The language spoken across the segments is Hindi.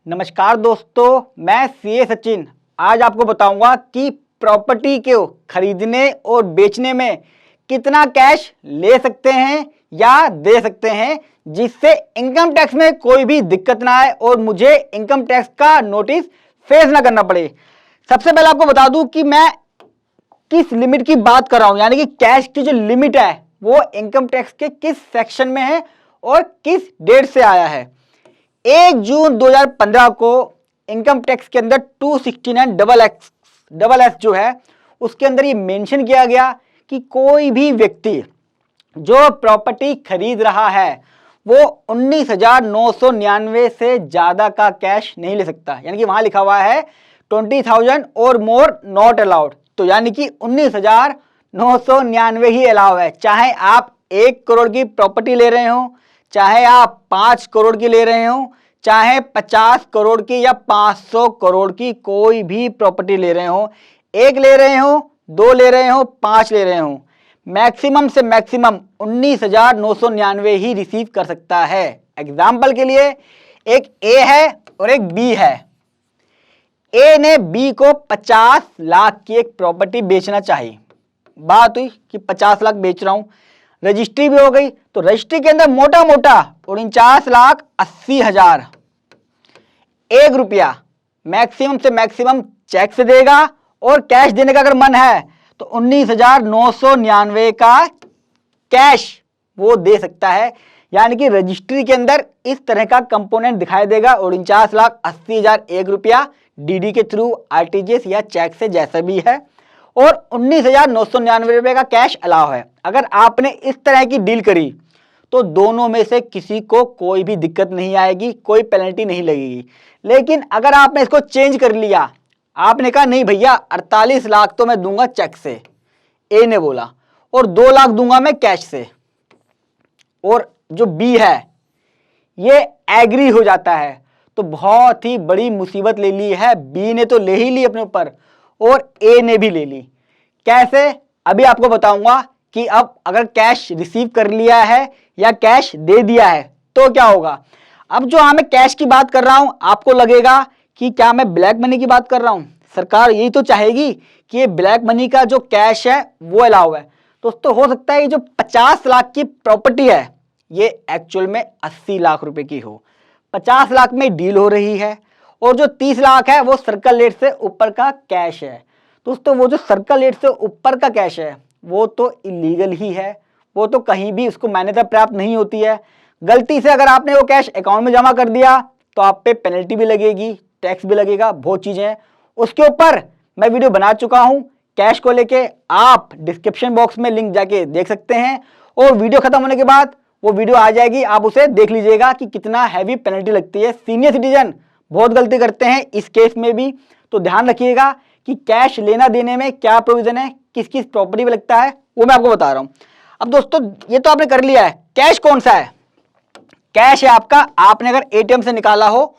नमस्कार दोस्तों, मैं सीए सचिन। आज आपको बताऊंगा कि प्रॉपर्टी को खरीदने और बेचने में कितना कैश ले सकते हैं या दे सकते हैं जिससे इनकम टैक्स में कोई भी दिक्कत ना आए और मुझे इनकम टैक्स का नोटिस फेस ना करना पड़े। सबसे पहले आपको बता दूं कि मैं किस लिमिट की बात कर रहा हूं, यानी कि कैश की जो लिमिट है वो इनकम टैक्स के किस सेक्शन में है और किस डेट से आया है। 1 जून 2015 को इनकम टैक्स के अंदर 269 डबल एस जो है उसके अंदर ये मेंशन किया गया कि कोई भी व्यक्ति जो प्रॉपर्टी खरीद रहा है वो 19,999 से ज्यादा का कैश नहीं ले सकता, यानी कि वहां लिखा हुआ है 20,000 और मोर नॉट अलाउड। तो यानी कि 19,999 ही अलाउ है। चाहे आप 1 करोड़ की प्रॉपर्टी ले रहे हो, चाहे आप 5 करोड़ की ले रहे हो, चाहे 50 करोड़ की या 500 करोड़ की कोई भी प्रॉपर्टी ले रहे हो, 1 ले रहे हो, 2 ले रहे हो, 5 ले रहे हो, मैक्सिमम से मैक्सिमम 19,999 ही रिसीव कर सकता है। एग्जाम्पल के लिए एक ए है और एक बी है। ए ने बी को 50 लाख की एक प्रॉपर्टी बेचना चाहिए। बात हुई कि 50 लाख बेच रहा हूं, रजिस्ट्री भी हो गई, तो रजिस्ट्री के अंदर मोटा मोटा 49,80,000 ₹1 मैक्सिमम से मैक्सिमम चेक से देगा और कैश देने का अगर मन है तो 19,999 का कैश वो दे सकता है। यानी कि रजिस्ट्री के अंदर इस तरह का कंपोनेंट दिखाई देगा 49,80,000 ₹1 डीडी के थ्रू, आरटीजीएस या चेक से, जैसा भी है, और 19,999 का कैश अलाउ है। अगर आपने इस तरह की डील करी तो दोनों में से किसी को कोई भी दिक्कत नहीं आएगी, कोई पेनल्टी नहीं लगेगी। लेकिन अगर आपने इसको चेंज कर लिया, आपने कहा नहीं भैया 48 लाख तो मैं दूंगा चेक से, ए ने बोला, और 2 लाख दूंगा मैं कैश से, और जो बी है ये एग्री हो जाता है, तो बहुत ही बड़ी मुसीबत ले ली है। बी ने तो ले ही ली अपने ऊपर और ए ने भी ले ली। कैसे, अभी आपको बताऊंगा कि अब अगर कैश रिसीव कर लिया है या कैश दे दिया है तो क्या होगा। अब जो मैं कैश की बात कर रहा हूं, आपको लगेगा कि क्या मैं ब्लैक मनी की बात कर रहा हूं। सरकार यही तो चाहेगी कि ये ब्लैक मनी का जो कैश है वो अलाउ है। दोस्तों हो सकता है ये जो 50 लाख की प्रॉपर्टी है ये एक्चुअल में 80 लाख रुपए की हो, 50 लाख में डील हो रही है, और जो 30 लाख है वो सर्कल रेट से ऊपर का कैश है। दोस्तों वो जो सर्कल रेट से ऊपर का कैश है वो तो इलीगल ही है, वो तो कहीं भी उसको मान्यता प्राप्त नहीं होती है। गलती से अगर आपने वो कैश अकाउंट में जमा कर दिया तो आप पे पेनल्टी भी लगेगी, टैक्स भी लगेगा, बहुत चीजें हैं। उसके ऊपर मैं वीडियो बना चुका हूं कैश को लेके, आप डिस्क्रिप्शन बॉक्स में लिंक जाके देख सकते हैं, और वीडियो खत्म होने के बाद वो वीडियो आ जाएगी, आप उसे देख लीजिएगा कि कितना हैवी पेनल्टी लगती है। सीनियर सिटीजन बहुत गलती करते हैं इस केस में भी, तो ध्यान रखिएगा कि कैश लेना देने में क्या प्रोविजन है, किस किस प्रॉपर्टी में लगता है, वो मैं आपको बता रहा हूं। अब दोस्तों ये तो आपने कर लिया है, कैश कौन सा है, कैश है आपका, आपने अगर एटीएम से निकाला हो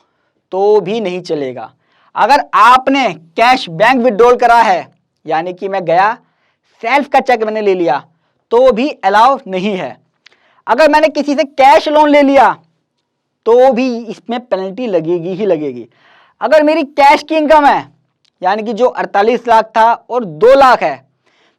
तो भी नहीं चलेगा। अगर आपने कैश बैंक विड्रॉल करा है, यानी कि मैं गया सेल्फ का चेक मैंने ले लिया, तो भी अलाउ नहीं है। अगर मैंने किसी से कैश लोन ले लिया तो भी इसमें पेनल्टी लगेगी ही लगेगी। अगर मेरी कैश की इनकम है, यानी कि जो 48 लाख था और 2 लाख है,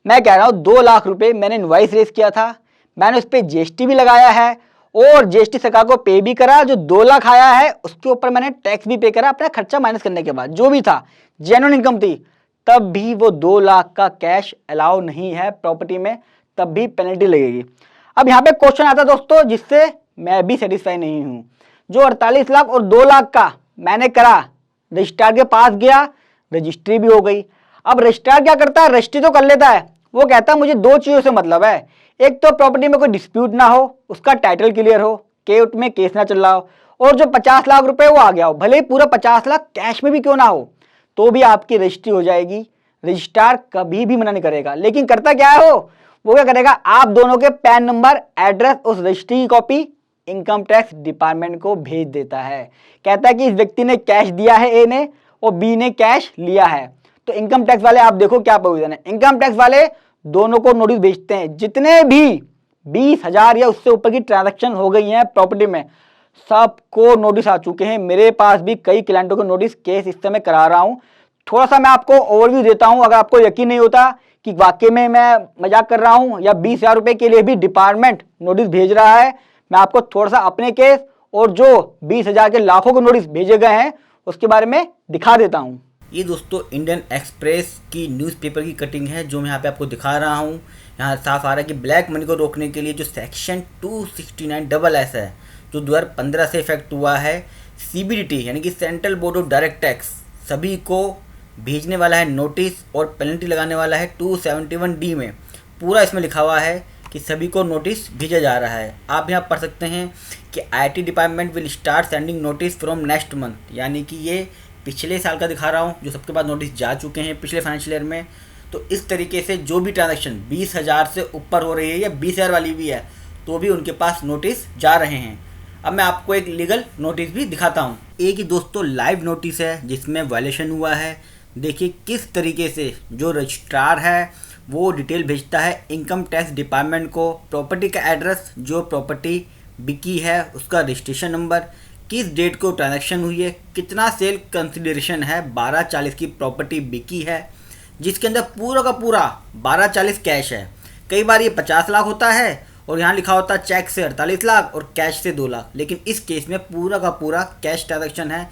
मैं कह रहा हूं 2 लाख रुपए मैंने इनवॉइस रेज किया था, मैंने उस पर जीएसटी भी लगाया है और जीएसटी सरकार को पे भी करा। जो 2 लाख आया है उसके ऊपर मैंने टैक्स भी पे करा, अपना खर्चा माइनस करने के बाद जो भी था जेन्युइन इनकम थी, तब भी वो 2 लाख का कैश अलाउ नहीं है प्रॉपर्टी में, तब भी पेनल्टी लगेगी। अब यहाँ पे क्वेश्चन आता है दोस्तों जिससे मैं भी सेटिस्फाई नहीं हूं। जो 48 लाख और 2 लाख का मैंने करा, रजिस्ट्रार के पास गया, रजिस्ट्री भी हो गई। अब रजिस्ट्रार क्या करता है, रजिस्ट्री तो कर लेता है, वो कहता है मुझे 2 चीजों से मतलब है, एक तो प्रॉपर्टी में कोई डिस्प्यूट ना हो, उसका टाइटल क्लियर हो, कोर्ट में केस ना चल रहा हो, और जो 50 लाख रुपए वो आ गया हो, भले ही पूरा 50 लाख कैश में भी क्यों ना हो, तो भी आपकी रजिस्ट्री हो जाएगी। रजिस्ट्रार कभी भी मना नहीं करेगा। लेकिन करता क्या है वो क्या करेगा, आप दोनों के पैन नंबर, एड्रेस, उस रजिस्ट्री की कॉपी इनकम टैक्स डिपार्टमेंट को भेज देता है। कहता है कि इस व्यक्ति ने कैश दिया है, ए ने, और बी ने कैश लिया है। तो इनकम टैक्स वाले आप देखो क्या प्रोविजन है, इनकम टैक्स वाले दोनों को नोटिस भेजते हैं। जितने भी 20,000 या उससे ऊपर की ट्रांजैक्शन हो गई हैं प्रॉपर्टी में, सबको नोटिस आ चुके हैं। मेरे पास भी कई क्लाइंटों के नोटिस केस इस समय करा रहा हूं। थोड़ा सा मैं आपको ओवरव्यू देता हूं, अगर आपको यकीन नहीं होता कि वाकई में मैं मजाक कर रहा हूं या 20,000 रुपए के लिए भी डिपार्टमेंट नोटिस भेज रहा है, मैं आपको थोड़ा सा अपने केस और जो 20,000 के लाखों के नोटिस भेजे गए हैं उसके बारे में दिखा देता हूं। ये दोस्तों इंडियन एक्सप्रेस की न्यूज़पेपर की कटिंग है जो मैं यहाँ पे आपको दिखा रहा हूँ। यहाँ साफ आ रहा है कि ब्लैक मनी को रोकने के लिए जो सेक्शन 269SS है जो 2015 से इफेक्ट हुआ है, CBDT यानी कि central board of direct tax सभी को भेजने वाला है नोटिस और पेनल्टी लगाने वाला है 271D में। पूरा इसमें लिखा हुआ है कि सभी को नोटिस भेजा जा रहा है। आप यहाँ पढ़ सकते हैं कि IT department will start sending notice from next month, यानी कि ये पिछले साल का दिखा रहा हूँ जो सबके पास नोटिस जा चुके हैं पिछले फाइनेंशियल ईयर में। तो इस तरीके से जो भी ट्रांजैक्शन 20,000 से ऊपर हो रही है या 20,000 वाली भी है तो भी उनके पास नोटिस जा रहे हैं। अब मैं आपको एक लीगल नोटिस भी दिखाता हूँ। एक ही दोस्तों लाइव नोटिस है जिसमें वायलेशन हुआ है। देखिए किस तरीके से जो रजिस्ट्रार है वो डिटेल भेजता है इनकम टैक्स डिपार्टमेंट को, प्रॉपर्टी का एड्रेस, जो प्रॉपर्टी बिकी है उसका रजिस्ट्रेशन नंबर, किस डेट को ट्रांजैक्शन हुई है, कितना सेल कंसिडरेशन है, 1240 की प्रॉपर्टी बिकी है जिसके अंदर पूरा का पूरा 1240 कैश है। कई बार ये 50 लाख होता है और यहाँ लिखा होता है चेक से 48 लाख और कैश से 2 लाख, लेकिन इस केस में पूरा का पूरा कैश ट्रांजैक्शन है।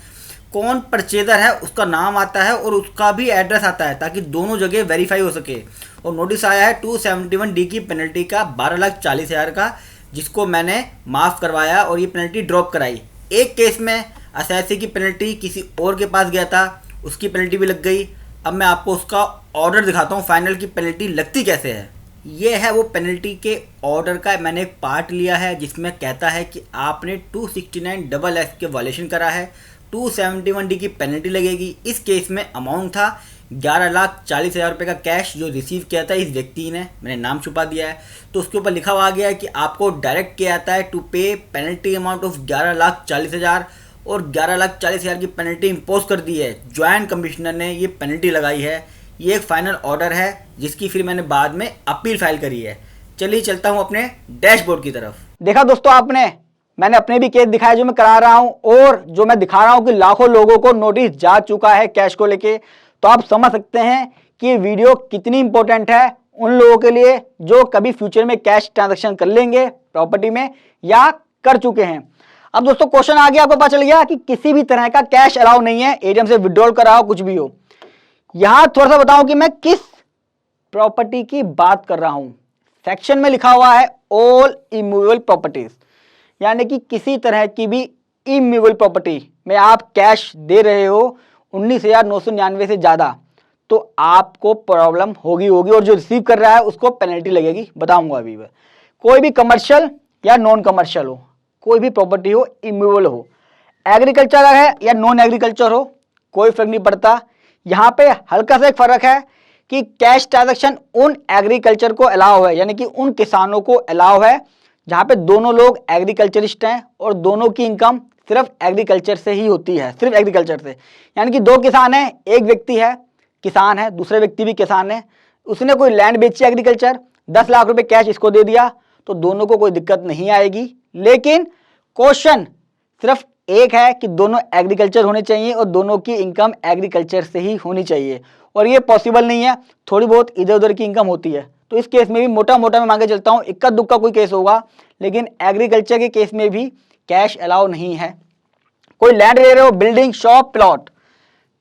कौन परचेजर है उसका नाम आता है और उसका भी एड्रेस आता है ताकि दोनों जगह वेरीफाई हो सके। और नोटिस आया है 271D की पेनल्टी का 12,40,000 का, जिसको मैंने माफ़ करवाया और ये पेनल्टी ड्रॉप कराई। एक केस में एसएससी की पेनल्टी किसी और के पास गया था, उसकी पेनल्टी भी लग गई। अब मैं आपको उसका ऑर्डर दिखाता हूँ फाइनल की पेनल्टी लगती कैसे है। ये है वो पेनल्टी के ऑर्डर का मैंने एक पार्ट लिया है जिसमें कहता है कि आपने 269SS के वायलेशन करा है, 271D की पेनल्टी लगेगी। इस केस में अमाउंट था 11,40,000 रुपये का कैश जो रिसीव किया था इस व्यक्ति ने, मैंने नाम छुपा दिया है। तो उसके ऊपर लिखा हुआ गया है कि आपको डायरेक्ट किया जाता है टू पे पेनल्टी अमाउंट ऑफ 11,40,000 और 11,40,000 की पेनल्टी इम्पोज कर दी है। ज्वाइंट कमिश्नर ने ये पेनल्टी लगाई है। ये एक फाइनल ऑर्डर है जिसकी फिर मैंने बाद में अपील फाइल करी है। चलिए चलता हूँ अपने डैशबोर्ड की तरफ। देखा दोस्तों आपने, मैंने अपने भी केस दिखाया जो मैं करा रहा हूं और जो मैं दिखा रहा हूं कि लाखों लोगों को नोटिस जा चुका है कैश को लेके। तो आप समझ सकते हैं कि ये वीडियो कितनी इंपॉर्टेंट है उन लोगों के लिए जो कभी फ्यूचर में कैश ट्रांजैक्शन कर लेंगे प्रॉपर्टी में या कर चुके हैं। अब दोस्तों क्वेश्चन आ गया, आपको पता चल गया कि किसी भी तरह का कैश अलाउ नहीं है, एटीएम से विड्रॉल कराओ कुछ भी हो। यहां थोड़ा सा बताऊं कि मैं किस प्रॉपर्टी की बात कर रहा हूं। सेक्शन में लिखा हुआ है ऑल इमूवेबल प्रॉपर्टीज, यानी कि किसी तरह की भी इमूवेबल प्रॉपर्टी में आप कैश दे रहे हो 19,999 से ज्यादा तो आपको प्रॉब्लम होगी और जो रिसीव कर रहा है उसको पेनल्टी लगेगी। बताऊंगा अभी। कोई भी कमर्शियल या नॉन कमर्शियल हो, कोई भी प्रॉपर्टी हो, इमूवेबल हो, एग्रीकल्चर है या नॉन एग्रीकल्चर हो, कोई फर्क नहीं पड़ता। यहाँ पे हल्का सा एक फर्क है कि कैश ट्रांजैक्शन उन एग्रीकल्चर को अलाउ है, यानी कि उन किसानों को अलाउ है जहाँ पे दोनों लोग एग्रीकल्चरिस्ट हैं और दोनों की इनकम सिर्फ एग्रीकल्चर से ही होती है, सिर्फ एग्रीकल्चर से। यानी कि दो किसान हैं, एक व्यक्ति है किसान है, दूसरे व्यक्ति भी किसान है, उसने कोई लैंड बेची एग्रीकल्चर, 10 लाख रुपए कैश इसको दे दिया तो दोनों को कोई दिक्कत नहीं आएगी। लेकिन क्वेश्चन सिर्फ एक है कि दोनों एग्रीकल्चर होने चाहिए और दोनों की इनकम एग्रीकल्चर से ही होनी चाहिए, और ये पॉसिबल नहीं है, थोड़ी बहुत इधर उधर की इनकम होती है। तो इस केस में भी मोटा मोटा मैं मांगे चलता हूँ इक्का दुक्का कोई केस होगा, लेकिन एग्रीकल्चर के केस में भी कैश अलाउ नहीं है। कोई लैंड ले रहे हो, बिल्डिंग, शॉप, प्लॉट,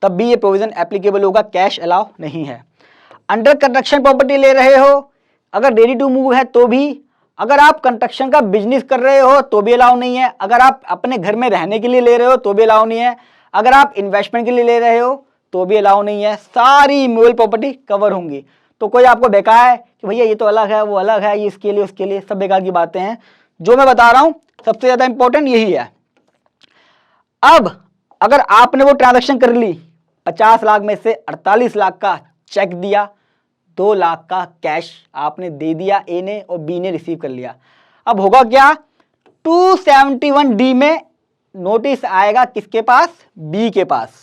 तब भी ये प्रोविजन एप्लीकेबल होगा, कैश अलाउ नहीं है। अंडर कंस्ट्रक्शन प्रॉपर्टी ले रहे हो, अगर रेडी टू मूव है तो भी, अगर आप कंस्ट्रक्शन का बिजनेस कर रहे हो तो भी अलाउ नहीं है, अगर आप अपने घर में रहने के लिए ले रहे हो तो भी अलाउ नहीं है, अगर आप इन्वेस्टमेंट के लिए ले रहे हो तो भी अलाउ नहीं है। सारी इमूवेबल प्रॉपर्टी कवर होंगी। तो कोई आपको बेकार है कि भैया ये तो अलग है, वो अलग है, ये इसके लिए उसके लिए, सब बेकार की बातें हैं। जो मैं बता रहा हूं सबसे ज्यादा इंपॉर्टेंट यही है। अब अगर आपने वो ट्रांजैक्शन कर ली, 50 लाख में से 48 लाख का चेक दिया, 2 लाख का कैश आपने दे दिया, ए ने और बी ने रिसीव कर लिया, अब होगा क्या, 271D में नोटिस आएगा किसके पास, बी के पास।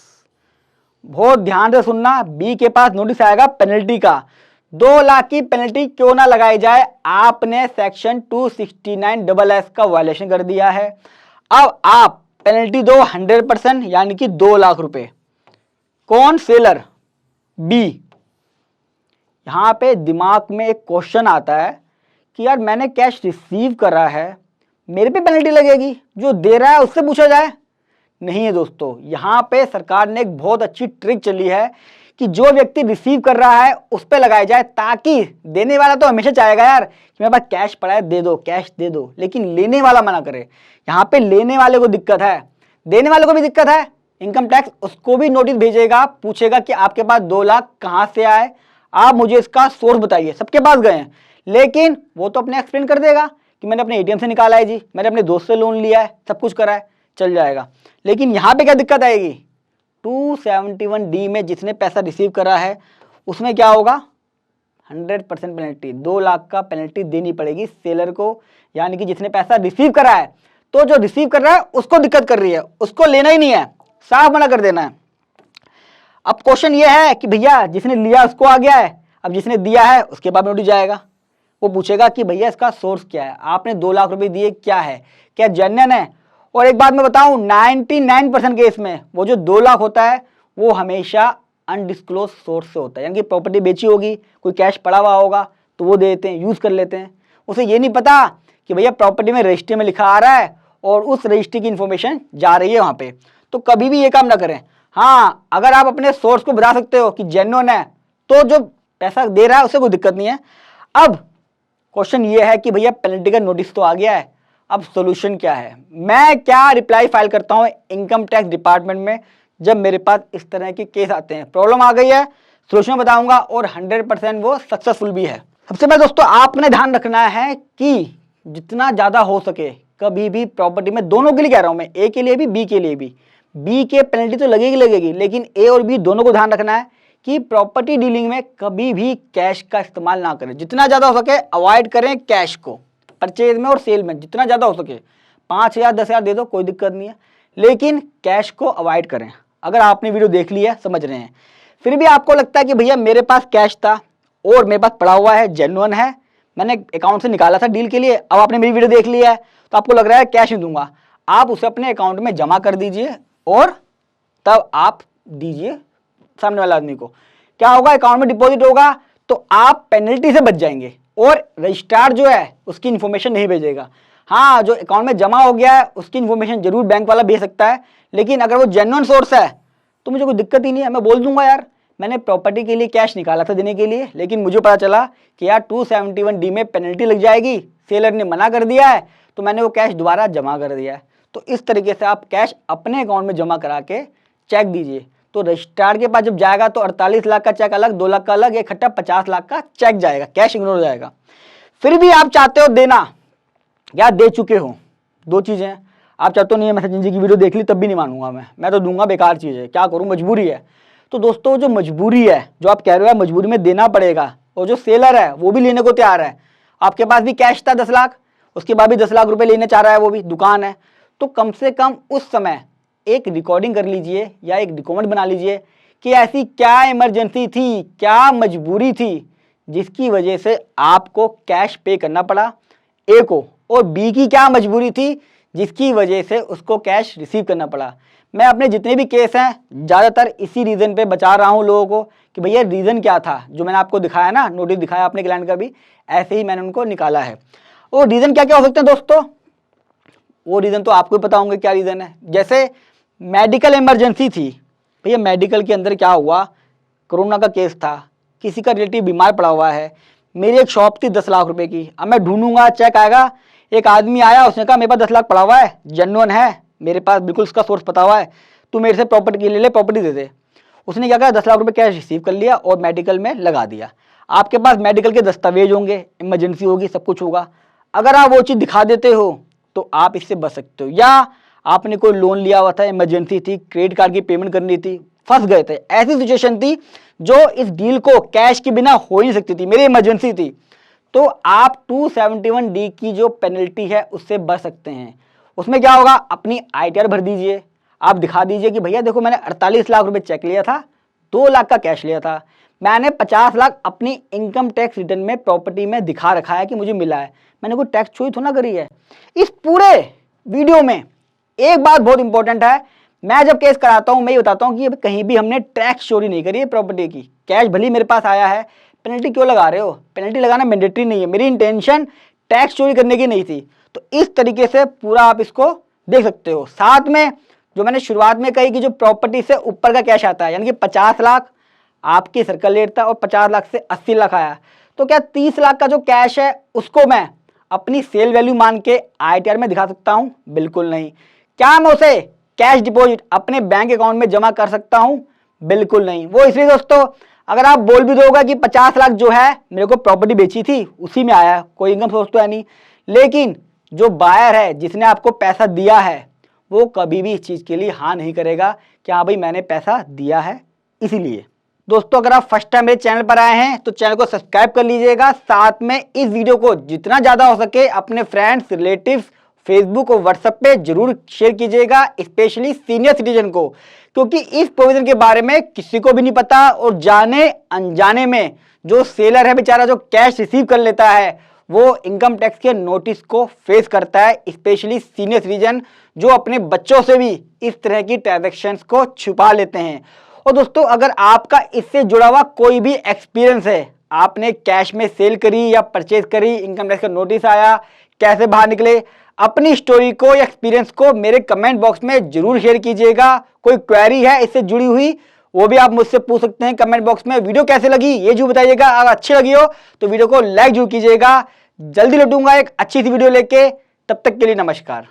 बहुत ध्यान से सुनना, बी के पास नोटिस आएगा पेनल्टी का। 2 लाख की पेनल्टी क्यों ना लगाई जाए, आपने सेक्शन 269SS का वायलेशन कर दिया है, अब आप पेनल्टी दो 100% यानी कि 2 लाख रुपए। कौन? सेलर। बी। यहां पे दिमाग में एक क्वेश्चन आता है कि यार मैंने कैश रिसीव करा है, मेरे पे पेनल्टी लगेगी, जो दे रहा है उससे पूछा जाए? नहीं है दोस्तों, यहां पे सरकार ने एक बहुत अच्छी ट्रिक चली है कि जो व्यक्ति रिसीव कर रहा है उस पे लगाया जाए, ताकि देने वाला तो हमेशा चाहेगा यार कि मेरे पास कैश पड़ा है, दे दो, कैश दे दो, लेकिन लेने वाला मना करे। यहां पे लेने वाले को दिक्कत है, देने वाले को भी दिक्कत है। इनकम टैक्स उसको भी नोटिस भेजेगा, पूछेगा कि आपके पास 2 लाख कहां से आए, आप मुझे इसका सोर्स बताइए। सबके पास गए हैं, लेकिन वो तो अपने एक्सप्लेन कर देगा कि मैंने अपने एटीएम से निकाला है जी, मैंने अपने दोस्त से लोन लिया है, सब कुछ करा है, चल जाएगा। लेकिन यहां पे क्या दिक्कत आएगी? 271D में जिसने पैसा रिसीव करा है उसमें क्या होगा? 100% पेनल्टी, 2 लाख का पेनल्टी देनी पड़ेगी सेलर को, यानी कि जिसने पैसा रिसीव करा है। तो जो रिसीव कर रहा है उसको दिक्कत कर रही है, उसको लेना ही नहीं है, साफ मना कर देना है। अब क्वेश्चन ये है कि भैया जिसने लिया उसको आ गया है, अब जिसने दिया है उसके बाद नोटिस जाएगा, वो पूछेगा कि भैया इसका सोर्स क्या है, आपने 2 लाख रुपए दिए, क्या है, क्या जेन्युइन है? और एक बात मैं बताऊं, 99% केस में वो जो 2 लाख होता है वो हमेशा अनडिस्क्लोज सोर्स से होता है, यानी कि प्रॉपर्टी बेची होगी, कोई कैश पड़ा हुआ होगा तो वो दे देते हैं, यूज कर लेते हैं। उसे ये नहीं पता कि भैया प्रॉपर्टी में रजिस्ट्री में लिखा आ रहा है और उस रजिस्ट्री की इंफॉर्मेशन जा रही है वहां पे। तो कभी भी ये काम ना करें। हाँ, अगर आप अपने सोर्स को बता सकते हो कि जेन्युइन है तो जो पैसा दे रहा है उसे कोई दिक्कत नहीं है। अब क्वेश्चन ये है कि भैया पेनल्टी का नोटिस तो आ गया है, अब सोल्यूशन क्या है? मैं क्या रिप्लाई फाइल करता हूं इनकम टैक्स डिपार्टमेंट में जब मेरे पास इस तरह के केस आते हैं? प्रॉब्लम आ गई है, सोल्यूशन बताऊंगा और 100% वो सक्सेसफुल भी है। सबसे पहले दोस्तों आपने ध्यान रखना है कि जितना ज्यादा हो सके कभी भी प्रॉपर्टी में, दोनों के लिए कह रहा हूं मैं, ए के लिए भी बी के लिए भी, बी के पेनल्टी तो लगेगी, लेकिन ए और बी दोनों को ध्यान रखना है कि प्रॉपर्टी डीलिंग में कभी भी कैश का इस्तेमाल ना करें। जितना ज्यादा हो सके अवॉइड करें कैश को, परचेज में और सेल में जितना ज्यादा हो सके। 5,000 10,000 दे दो, कोई दिक्कत नहीं है, लेकिन कैश को अवॉइड करें। अगर आपने वीडियो देख ली है, समझ रहे हैं, फिर भी आपको लगता है कि भैया मेरे पास कैश था और मेरे पास पड़ा हुआ है, जेन्युइन है, मैंने अकाउंट से निकाला था डील के लिए, अब आपने मेरी वीडियो देख ली है तो आपको लग रहा है कैश नहीं दूंगा, आप उसे अपने अकाउंट में जमा कर दीजिए और तब आप दीजिए सामने वाले आदमी को। क्या होगा? अकाउंट में डिपॉजिट होगा तो आप पेनल्टी से बच जाएंगे और रजिस्ट्रार जो है उसकी इन्फॉर्मेशन नहीं भेजेगा। हाँ, जो अकाउंट में जमा हो गया है उसकी इन्फॉर्मेशन जरूर बैंक वाला भेज सकता है, लेकिन अगर वो जेन्युइन सोर्स है तो मुझे कोई दिक्कत ही नहीं है, मैं बोल दूंगा यार मैंने प्रॉपर्टी के लिए कैश निकाला था देने के लिए, लेकिन मुझे पता चला कि यार 271D में पेनल्टी लग जाएगी, सेलर ने मना कर दिया है तो मैंने वो कैश दोबारा जमा कर दिया है। तो इस तरीके से आप कैश अपने अकाउंट में जमा करा के चेक दीजिए, तो रजिस्ट्रार के पास जब जाएगा तो 48 लाख का चेक अलग, 2 लाख का अलग, इकट्ठा 50 लाख का चेक जाएगा, कैश इग्नोर हो जाएगा। फिर भी आप चाहते हो देना या दे चुके हो, दो चीजें हैं। आप चाहते हो नहीं मैं सचिन जी की वीडियो देख ली तब भी नहीं मानूंगा, मैं तो दूंगा, बेकार चीज है, क्या करूं, मजबूरी है। तो दोस्तों जो मजबूरी है, जो आप कह रहे हो मजबूरी में देना पड़ेगा, और जो सेलर है वो भी लेने को तैयार है, आपके पास भी कैश था 10 लाख, उसके बाद भी 10 लाख रुपए लेने चाह रहा है, वो भी दुकान है, तो कम से कम उस समय एक रिकॉर्डिंग कर लीजिए या एक डॉक्यूमेंट बना लीजिए कि ऐसी क्या इमरजेंसी थी, क्या मजबूरी थी जिसकी वजह से आपको कैश पे करना पड़ा ए को, और बी की क्या मजबूरी थी जिसकी वजह से उसको कैश रिसीव करना पड़ा। मैं अपने जितने भी केस हैं ज़्यादातर इसी रीज़न पे बचा रहा हूं लोगों को कि भैया रीज़न क्या था, जो मैंने आपको दिखाया ना, नोटिस दिखाया अपने क्लाइंट का भी, ऐसे ही मैंने उनको निकाला है। और रीज़न क्या क्या हो सकते हैं दोस्तों, वो रीज़न तो आपको ही पता होंगे क्या रीज़न है। जैसे मेडिकल इमरजेंसी थी, भैया मेडिकल के अंदर क्या हुआ, कोरोना का केस था, किसी का रिलेटिव बीमार पड़ा हुआ है, मेरी एक शॉप थी 10 लाख रुपए की, अब मैं ढूंढूंगा, चेक आएगा, एक आदमी आया, उसने कहा मेरे पास 10 लाख पड़ा हुआ है, जेन्युइन है, मेरे पास बिल्कुल उसका सोर्स पता हुआ है, तू मेरे से प्रॉपर्टी ले ले, प्रॉपर्टी दे दे। उसने क्या कहा, 10 लाख रुपए कैश रिसीव कर लिया और मेडिकल में लगा दिया। आपके पास मेडिकल के दस्तावेज होंगे, इमरजेंसी होगी, सब कुछ होगा, अगर आप वो चीज़ दिखा देते हो तो आप इससे बच सकते हो। या आपने कोई लोन लिया हुआ था, इमरजेंसी थी, क्रेडिट कार्ड की पेमेंट करनी थी, फंस गए थे, ऐसी सिचुएशन थी जो इस डील को कैश के बिना हो ही नहीं सकती थी, मेरी इमरजेंसी थी, तो आप 271D की जो पेनल्टी है उससे बच सकते हैं। उसमें क्या होगा, अपनी ITR भर दीजिए, आप दिखा दीजिए कि भैया देखो मैंने 48 लाख रुपए चेक लिया था, 2 लाख का कैश लिया था, मैंने 50 लाख अपनी इनकम टैक्स रिटर्न में प्रॉपर्टी में दिखा रखा है कि मुझे मिला है, मैंने कोई टैक्स चोरी थोड़ा ना करी है। इस पूरे वीडियो में एक बात बहुत इंपॉर्टेंट है, मैं जब केस कराता हूं मैं ये बताता हूं कि कहीं भी हमने टैक्स चोरी नहीं करी है प्रॉपर्टी की। कैश भली मेरे पास आया है, पेनल्टी क्यों लगा रहे हो? पेनल्टी लगाना मैंडेटरी नहीं है, मेरी इंटेंशन टैक्स चोरी करने की नहीं थी। तो इस तरीके से पूरा आप इसको देख सकते हो। साथ में जो मैंने शुरुआत में कही कि जो प्रॉपर्टी से ऊपर का कैश आता है, यानी कि 50 लाख आपकी सर्कल रेट था और 50 लाख से 80 लाख आया, तो क्या 30 लाख का जो कैश है उसको मैं अपनी सेल वैल्यू मान के ITR में दिखा सकता हूं? बिल्कुल नहीं। क्या मैं उसे कैश डिपॉजिट अपने बैंक अकाउंट में जमा कर सकता हूं? बिल्कुल नहीं। वो इसलिए दोस्तों, अगर आप बोल भी दोगे कि 50 लाख जो है मेरे को प्रॉपर्टी बेची थी उसी में आया, कोई इनकम सोर्स तो है नहीं, लेकिन जो बायर है जिसने आपको पैसा दिया है वो कभी भी इस चीज़ के लिए हाँ नहीं करेगा कि हाँ भाई मैंने पैसा दिया है। इसीलिए दोस्तों, अगर आप फर्स्ट टाइम मेरे चैनल पर आए हैं तो चैनल को सब्सक्राइब कर लीजिएगा। साथ में इस वीडियो को जितना ज़्यादा हो सके अपने फ्रेंड्स, रिलेटिव्स, फेसबुक और व्हाट्सएप पे जरूर शेयर कीजिएगा, स्पेशली सीनियर सिटीजन को, क्योंकि इस प्रोविजन के बारे में किसी को भी नहीं पता। और जाने अनजाने में जो सेलर है बेचारा, जो कैश रिसीव कर लेता है, वो इनकम टैक्स के नोटिस को फेस करता है, स्पेशली सीनियर सिटीजन जो अपने बच्चों से भी इस तरह की ट्रांजैक्शंस को छुपा लेते हैं। और दोस्तों, अगर आपका इससे जुड़ा हुआ कोई भी एक्सपीरियंस है, आपने कैश में सेल करी या परचेज करी, इनकम टैक्स का नोटिस आया, कैसे बाहर निकले, अपनी स्टोरी को या एक्सपीरियंस को मेरे कमेंट बॉक्स में जरूर शेयर कीजिएगा। कोई क्वेरी है इससे जुड़ी हुई वो भी आप मुझसे पूछ सकते हैं कमेंट बॉक्स में। वीडियो कैसे लगी ये जरूर बताइएगा। अगर अच्छी लगी हो तो वीडियो को लाइक जरूर कीजिएगा। जल्दी लौटूंगा एक अच्छी सी वीडियो लेके, तब तक के लिए नमस्कार।